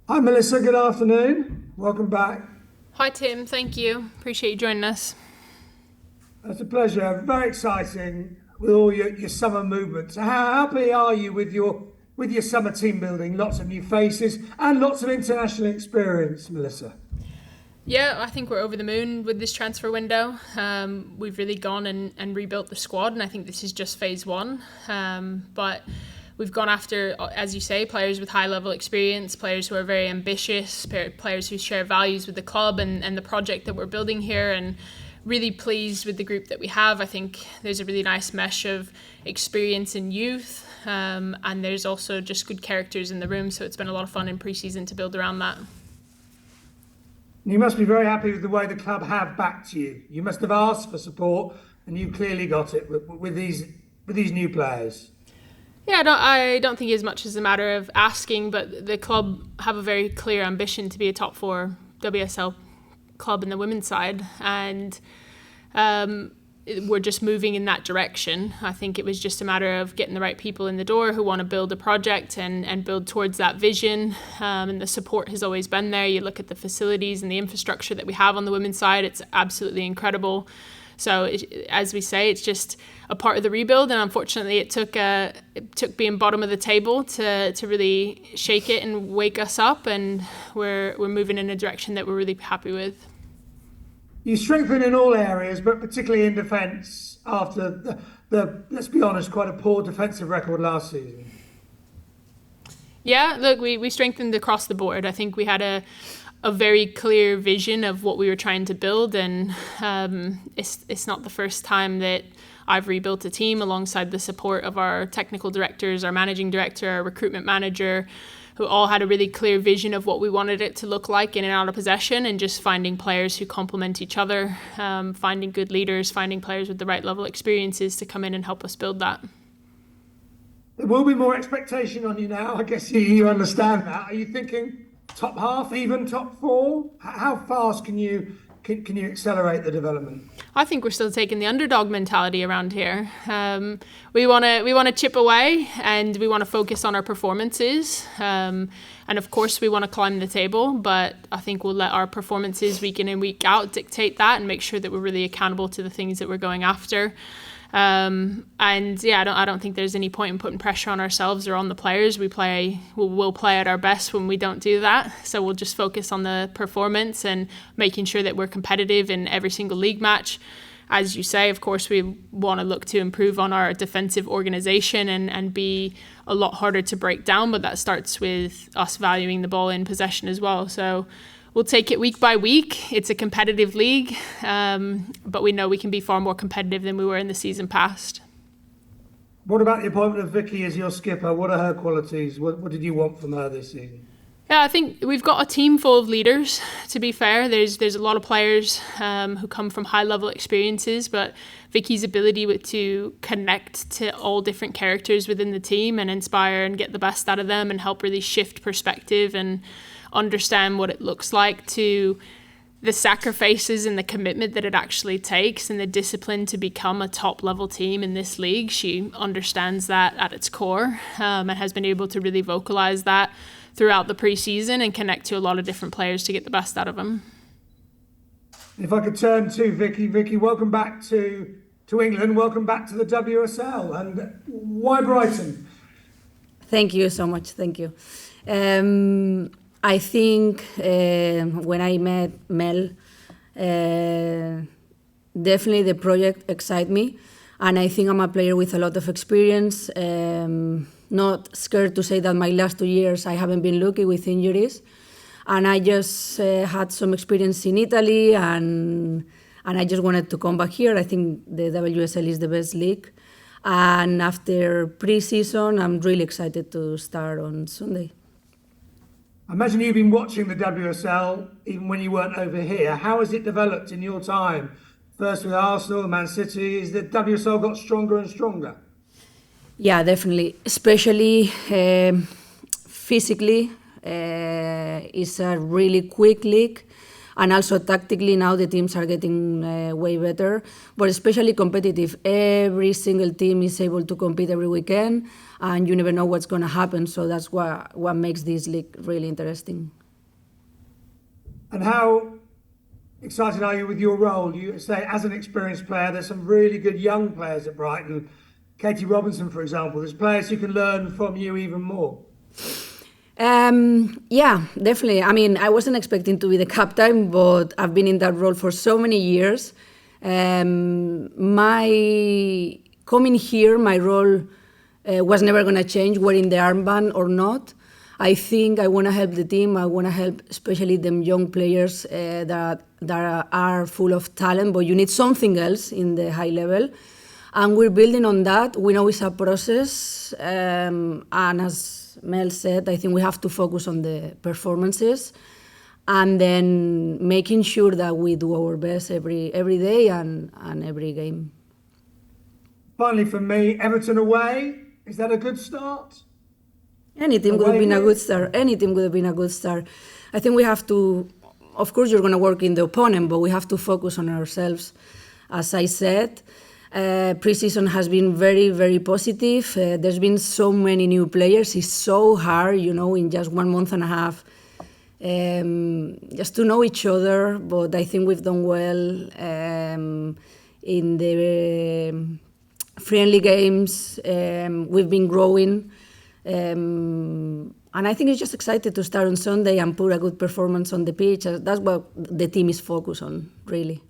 Hi Melissa, good afternoon. Welcome back. Hi Tim, thank you. Appreciate you joining us. It's a pleasure. Very exciting with all your summer movements. How happy are you with your summer team building? Lots of new faces and lots of international experience, Melissa. Yeah, I think we're over the moon with this transfer window. We've really gone and rebuilt the squad, and I think this is just phase one. But we've gone after, as you say, players with high-level experience, players who are very ambitious, players who share values with the club and the project that we're building here, and really pleased with the group that we have. I think there's a really nice mesh of experience and youth, and there's also just good characters in the room, so it's been a lot of fun in pre-season to build around that. You must be very happy with the way the club have backed you. You must have asked for support, and you clearly got it with these new players. Yeah, I don't think as much as a matter of asking, but the club have a very clear ambition to be a top four WSL club in the women's side, and we're just moving in that direction. I think it was just a matter of getting the right people in the door who want to build a project and build towards that vision, and the support has always been there. You look at the facilities and the infrastructure that we have on the women's side, it's absolutely incredible. So as we say, it's just a part of the rebuild, and unfortunately it took being bottom of the table to really shake it and wake us up, and we're moving in a direction that we're really happy with. You strengthen in all areas, but particularly in defence after the let's be honest, quite a poor defensive record last season. Yeah, look, we strengthened across the board. I think we had a very clear vision of what we were trying to build, and it's not the first time that I've rebuilt a team alongside the support of our technical directors, our managing director, our recruitment manager, who all had a really clear vision of what we wanted it to look like in and out of possession, and just finding players who complement each other, finding good leaders, finding players with the right level experiences to come in and help us build that. There will be more expectation on you now. I guess you understand that. Are you thinking top half, even top four? How fast can you accelerate the development? I think we're still taking the underdog mentality around here. We want to chip away, and we want to focus on our performances. And of course, we want to climb the table, but I think we'll let our performances week in and week out dictate that, and make sure that we're really accountable to the things that we're going after. And yeah, I don't think there's any point in putting pressure on ourselves or on the players. We'll play at our best when we don't do that. So we'll just focus on the performance and making sure that we're competitive in every single league match. As you say, of course, we want to look to improve on our defensive organisation and be a lot harder to break down, but that starts with us valuing the ball in possession as well. So we'll take it week by week. It's a competitive league, but we know we can be far more competitive than we were in the season past. What about the appointment of Vicky as your skipper? What are her qualities? What did you want from her this season? Yeah, I think we've got a team full of leaders, to be fair. There's a lot of players who come from high-level experiences, but Vicky's ability to connect to all different characters within the team and inspire and get the best out of them and help really shift perspective and understand what it looks like, to the sacrifices and the commitment that it actually takes and the discipline to become a top level team in this league. She understands that at its core, and has been able to really vocalize that throughout the pre-season and connect to a lot of different players to get the best out of them. If I could turn to Vicky. Vicky, welcome back to England. Welcome back to the WSL. And why Brighton? Thank you so much. Thank you. I think when I met Mel, definitely the project excited me, and I think I'm a player with a lot of experience. Not scared to say that my last 2 years I haven't been lucky with injuries, and I just had some experience in Italy, and I just wanted to come back here. I think the WSL is the best league, and after pre-season I'm really excited to start on Sunday. I imagine you've been watching the WSL even when you weren't over here. How has it developed in your time? First with Arsenal, Man City. Is the WSL got stronger and stronger? Yeah, definitely. Especially physically, it's a really quick league. And also tactically, now the teams are getting way better, but especially competitive. Every single team is able to compete every weekend, and you never know what's going to happen. So that's what makes this league really interesting. And how excited are you with your role? You say, as an experienced player, there's some really good young players at Brighton. Katie Robinson, for example. There's players who can learn from you even more. Yeah, definitely. I mean, I wasn't expecting to be the captain, but I've been in that role for so many years. My coming here, my role was never going to change, wearing the armband or not. I think I want to help the team. I want to help especially them young players that are full of talent, but you need something else in the high level. And we're building on that. We know it's a process. And as Mel said, I think we have to focus on the performances and then making sure that we do our best every day and every game. Finally, for me, Everton away. Is that a good start? Any team would have been a good start. Any team would have been a good start. I think we have to, of course, you're going to work in the opponent, but we have to focus on ourselves. As I said, pre-season has been very, very positive. There's been so many new players. It's so hard, in just 1 month and a half, just to know each other. But I think we've done well in the friendly games. We've been growing. And I think it's just excited to start on Sunday and put a good performance on the pitch. That's what the team is focused on, really.